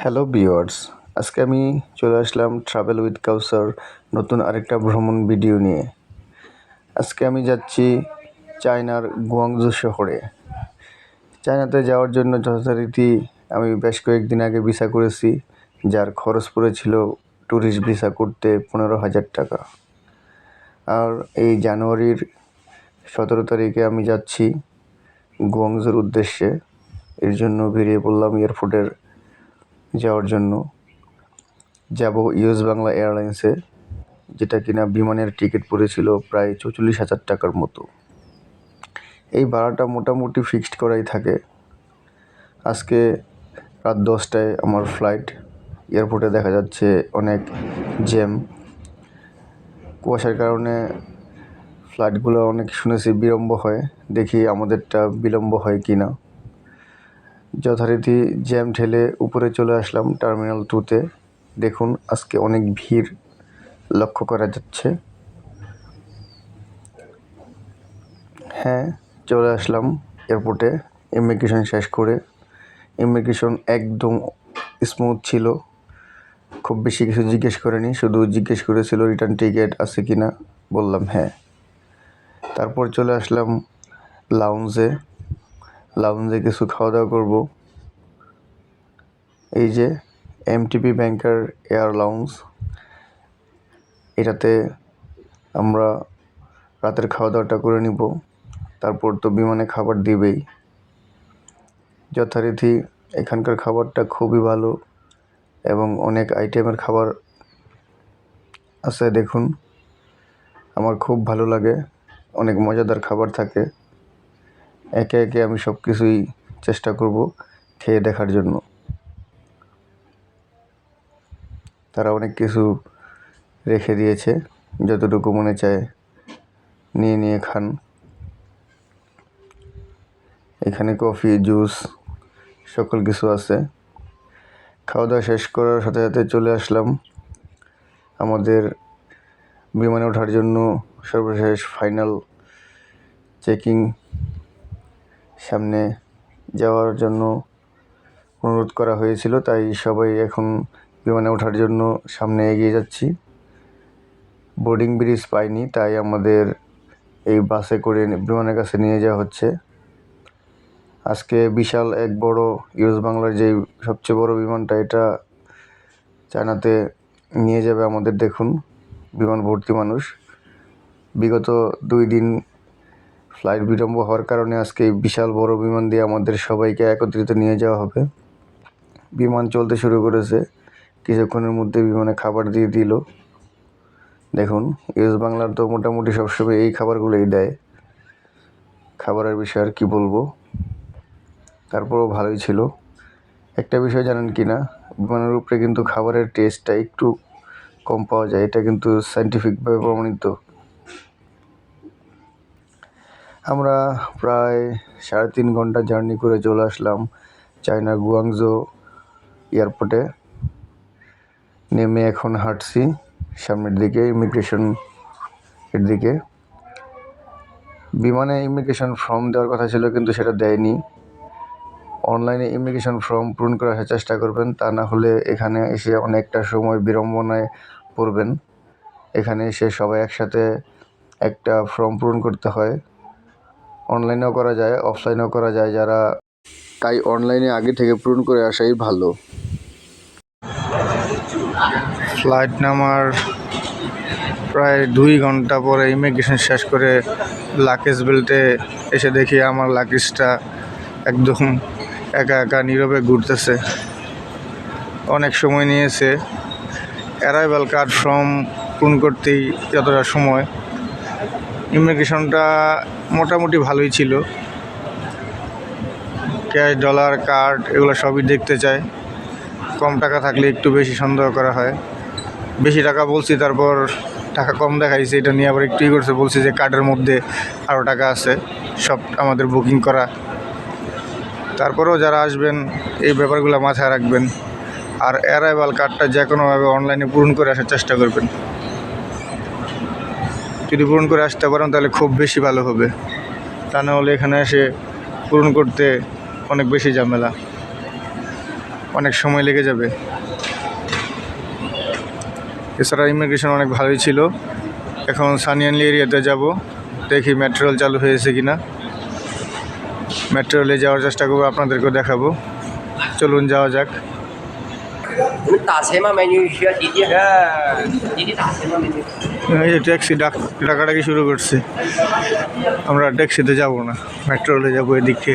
Hello viewers, আজকে আমি চলে আসলাম ট্রাভেল উইথ কাউসার নতুন আরেকটা ভ্রমণ ভিডিও নিয়ে। আজকে আমি যাচ্ছি চায়নার গুয়াংজু শহরে। চায়নাতে যাওয়ার জন্য যথারীতি আমি বেশ কয়েকদিন আগে ভিসা করেছি, যার খরচ পড়েছিল ট্যুরিস্ট ভিসা করতে 15,000 টাকা। আর এই জানুয়ারির 17 তারিখে আমি যাচ্ছি গুয়াংজুর উদ্দেশ্যে। এর জন্য বেরিয়ে পড়লাম এয়ারপোর্টের যাওয়ার জন্য। যাব ইউএস বাংলা এয়ারলাইন্সে, যেটা কিনা বিমানের টিকিট পড়েছিল প্রায় 44,000 টাকার মতো। এই ভাড়াটা মোটামুটি ফিক্সড করাই থাকে। আজকে রাত 10টায় আমার ফ্লাইট। এয়ারপোর্টে দেখা যাচ্ছে অনেক জ্যাম। কুয়াশার কারণে ফ্লাইটগুলো অনেক শুনেছি বিলম্ব হয়, দেখি আমাদেরটা বিলম্ব হয় কি না। যথারীতি জ্যাম ঠেলে উপরে চলে আসলাম টার্মিনাল 2-তে। দেখুন, আজকে অনেক ভিড় লক্ষ্য করা যাচ্ছে। হ্যাঁ, চলে আসলাম এয়ারপোর্টে ইমিগ্রেশন শেষ করে। ইমিগ্রেশন একদম স্মুথ ছিল, খুব বেশি কিছু জিজ্ঞেস করেনি, শুধু জিজ্ঞেস করেছিল রিটার্ন টিকিট আছে কি না। বললাম হ্যাঁ। তারপর চলে আসলাম লাউঞ্জে কিছু খাওয়া দাওয়া করব। এই যে এমটিপি ব্যাংকার এয়ার লাউঞ্জ, এটাতে আমরা রাতের খাওয়া দাওয়াটা করে নিব। তারপর তো বিমানে খাবার দিবেই। যথারীতি এখানকার খাবারটা খুবই ভালো এবং অনেক আইটেমের খাবার আছে। দেখুন, আমার খুব ভালো লাগে, অনেক মজাদার খাবার থাকে। একে একে আমি সব কিছুই চেষ্টা করব খেয়ে দেখার জন্য। তারা অনেক কিছু রেখে দিয়েছে, যতটুকু মনে চায় নিয়ে নিয়ে খান। এখানে কফি, জুস সকল কিছু আছে। খাওয়া দাওয়া শেষ করার সাথে সাথে চলে আসলাম আমাদের বিমানে ওঠার জন্য। সর্বশেষ ফাইনাল চেকিং সামনে যাওয়ার জন্য অনুরোধ করা হয়েছিল, তাই সবাই এখন বিমানে ওঠার জন্য সামনে এগিয়ে যাচ্ছি। বোর্ডিং ব্রিজ পাইনি, তাই আমাদের এই বাসে করে বিমানের কাছে নিয়ে যাওয়া হচ্ছে। আজকে বিশাল এক বড় ইউএস বাংলার যে সবচেয়ে বড় বিমানটা, এটা চায়নাতে নিয়ে যাবে আমাদের। দেখুন, বিমান ভর্তি মানুষ। বিগত 2 দিন ফ্লাইট বিলম্ব হওয়ার কারণে আজকে বিশাল বড় বিমান দিয়ে আমাদের সবাইকে একত্রিত নিয়ে যাওয়া হবে। বিমান চলতে শুরু করেছে, কিছুক্ষণের মধ্যে বিমানে খাবার দিয়ে দিল। দেখুন, ইউএস বাংলার তো মোটামুটি সবসময় এই খাবারগুলোই দেয়। খাবারের বিষয় আর কি বলবো, তারপরও ভালোই ছিল। একটা বিষয় জানেন কি না, বিমানের উপরে কিন্তু খাবারের টেস্টটা একটু কম পাওয়া যায়, এটা কিন্তু সায়েন্টিফিকভাবে প্রমাণিত। আমরা প্রায় 3.5 ঘন্টা জার্নি করে চলে আসলাম চায়নার গুয়াংজু এয়ারপোর্টে। নেমে এখন হাঁটছি সামনের দিকে, ইমিগ্রেশন এর দিকে। বিমানে ইমিগ্রেশন ফর্ম দেওয়ার কথা ছিল, কিন্তু সেটা দেয়নি। অনলাইনে ইমিগ্রেশন ফর্ম পূরণ করে আসার চেষ্টা করবেন, তা না হলে এখানে এসে অনেকটা সময় বিড়ম্বনায় পড়বেন। এখানে এসে সবাই একসাথে একটা ফর্ম পূরণ করতে হয়। অনলাইনেও করা যায়, অফলাইনেও করা যায়, তাই অনলাইনে আগে থেকে পূরণ করে আসাই ভালো। ফ্লাইট নামার প্রায় 2 ঘন্টা পরে ইমিগ্রেশন শেষ করে লাগেজ বেল্টে এসে দেখি আমার লাগেজটা একদম একা একা নীরবে ঘুরতেছে। অনেক সময় নিয়েছে। অ্যারাইভাল কার্ড ফর্ম পূরণ করতেই যতটা সময়। ইমিগ্রেশনটা মোটামুটি ভালোই ছিল। ক্যাশ, ডলার, কার্ড এগুলো সবই দেখতে চায়। কম টাকা থাকলে একটু বেশি সন্দেহ করা হয়। বেশি টাকা বলছি, তারপর টাকা কম দেখাইছে, এটা নিয়ে আবার একটুই করছে। বলছি যে কার্ডের মধ্যে আরও টাকা আছে, সব আমাদের বুকিং করা। তারপরেও যারা আসবেন এই ব্যাপারগুলো মাথায় রাখবেন। আর অ্যারাইভাল কার্ডটা যে কোনোভাবে অনলাইনে পূরণ করে আসার চেষ্টা করবেন। যদি পূরণ করে আসতে পারেন তাহলে খুব বেশি ভালো হবে, তা না হলে এখানে এসে পূরণ করতে অনেক বেশি ঝামেলা। অনেক সময় লেগে যাবে। এছাড়া ইমিগ্রেশন অনেক ভালোই ছিল। এখন সানিয়ানলি এরিয়াতে যাব, দেখি মেট্রো রেল চালু হয়েছে কিনা। মেট্রো রেলে যাওয়ার চেষ্টা করবো, আপনাদেরকেও দেখাবো। চলুন যাওয়া যাক। 你们打车吗？美女需要滴滴。滴滴打车吗？美女。 এই যে ট্যাক্সি ডাকাডাকি শুরু করছে। আমরা ট্যাক্সিতে যাব না, মেট্রো রেলে যাবো। এদিকে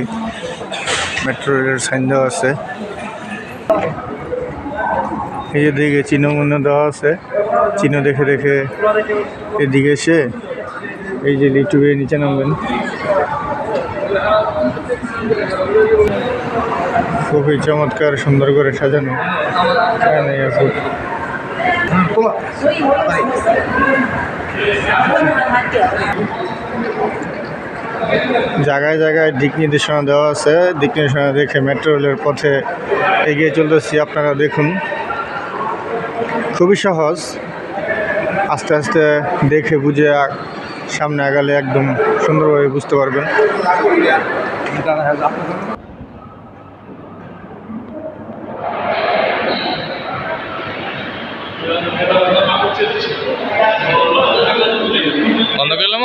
মেট্রো রেলের সাইন দেওয়া আছে। এই যে দিকে চিহ্ন দেওয়া আছে, চিহ্ন দেখে দেখে এদিকে এসে এই যে লিফট বেয়ে নিচে নামবেন। খুবই চমৎকার, সুন্দর করে সাজানো এয়ারপোর্ট। জায়গায় জায়গায় দিক নির্দেশনা দেওয়া আছে। দিক নির্দেশনা দেখে মেট্রো রেলের পথে এগিয়ে চলতেছি। আপনারা দেখুন, খুবই সহজ। আস্তে আস্তে দেখে বুঝে সামনে আগালে একদম সুন্দরভাবে বুঝতে পারবেন। বন্ধ করলাম।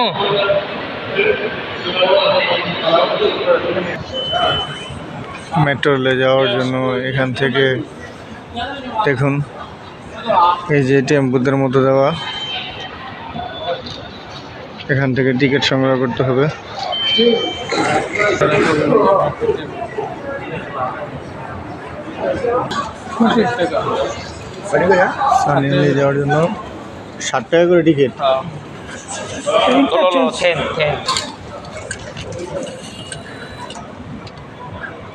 মেট্রো রেলে যাওয়ার জন্য এখান থেকে দেখুন, এই যে টেম্পুদের মতো দেওয়া, এখান থেকে টিকিট সংগ্রহ করতে হবে। সানিয়ানলি যাওয়ার জন্য 60 টাকা করে টিকিট।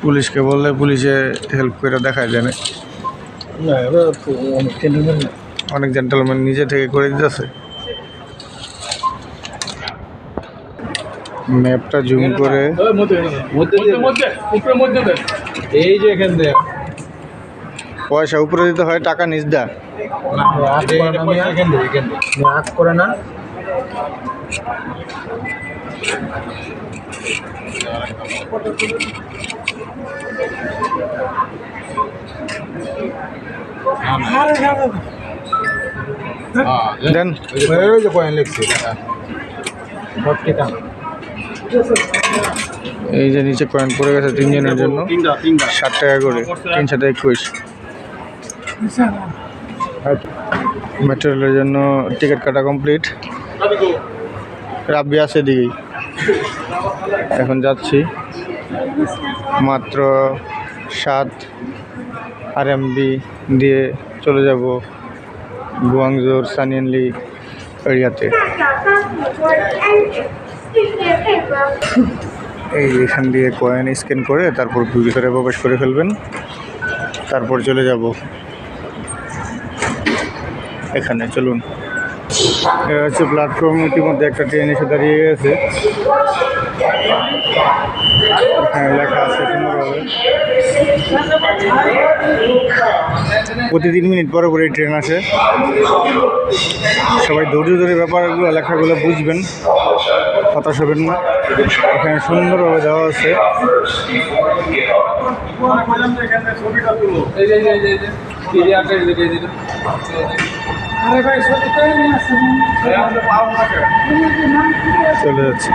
পুলিশকে বললে পুলিশে হেল্প করে দেখায় দেয় না, অনেক জেন্টলম্যান নিজে থেকে করে দিতেছে। ম্যাপটা জুম করে এই যে এখান থেকে পয়সা উপরে দিতে হয়, টাকা নিচ দা করে না। দেন এই যে নিচে কয়েন পড়ে গেছে 3 জনের জন্য 60 টাকা করে, 3 সাথে 21। মেট্রো রেলের জন্য টিকিট কাটা কমপ্লিট। রাব্বি আছে দিকেই। এখন যাচ্ছি, মাত্র 7 RMB দিয়ে চলে যাব গুয়াংজোর সানিয়ানলি এরিয়াতে। এই এখান দিয়ে কয়েন স্ক্যান করে তারপর ভিতরে প্রবেশ করে ফেলবেন, তারপর চলে যাব এখানে। চলুন, এটা হচ্ছে প্ল্যাটফর্ম। ইতিমধ্যে একটা ট্রেন এসে দাঁড়িয়ে গেছে। এখানে লেখা আছে সুন্দরভাবে, প্রতি 3 মিনিট পরে পরে ট্রেন আসে। সবাই ধৈর্য ধরে ব্যাপারগুলো, লেখাগুলো বুঝবেন, হতাশ হবেন না। এখানে সুন্দরভাবে দেওয়া আছে। চলে যাচ্ছে।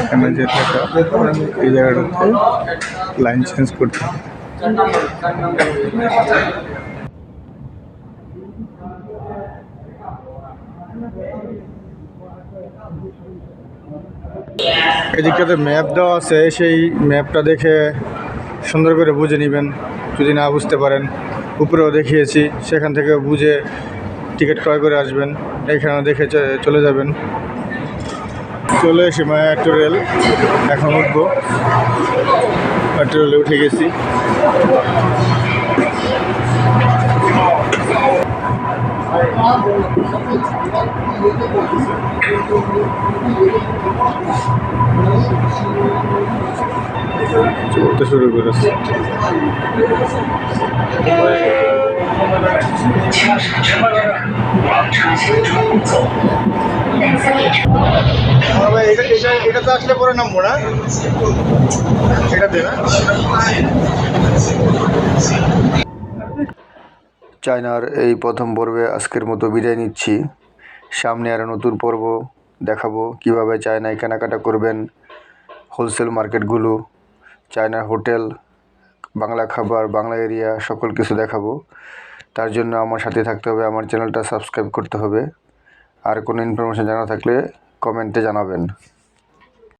এখানে যে থাকা এই জায়গাটাতে লাইন চেঞ্জ করতে। এদিকটাতে ম্যাপ দেওয়া আছে, সেই ম্যাপটা দেখে সুন্দর করে বুঝে নেবেন। যদি না বুঝতে পারেন, উপরেও দেখিয়েছি, সেখান থেকে বুঝে টিকিট ক্রয় করে আসবেন। এখানে দেখে চলে যাবেন। চলে এসে মেট্রো রেল, এখন উঠবো। মেট্রো রেলে উঠে গেছি। চলতে শুরু করেছে। এটা তো আসলে পরে নামবো না, এটা দে না। চায়নার এই প্রথম পর্বে আজকের মতো বিদায় নিচ্ছি। সামনে আরও নতুন পর্ব দেখাবো, কিভাবে চায়নায় কেনাকাটা করবেন, হোলসেল মার্কেটগুলো, চায়নার হোটেল, বাংলা খাবার, বাংলা এরিয়া, সকল কিছু দেখাবো। তার জন্য আমার সাথে থাকতে হবে, আমার চ্যানেলটা সাবস্ক্রাইব করতে হবে। আর কোনো ইনফরমেশন জানা থাকলে কমেন্টে জানাবেন।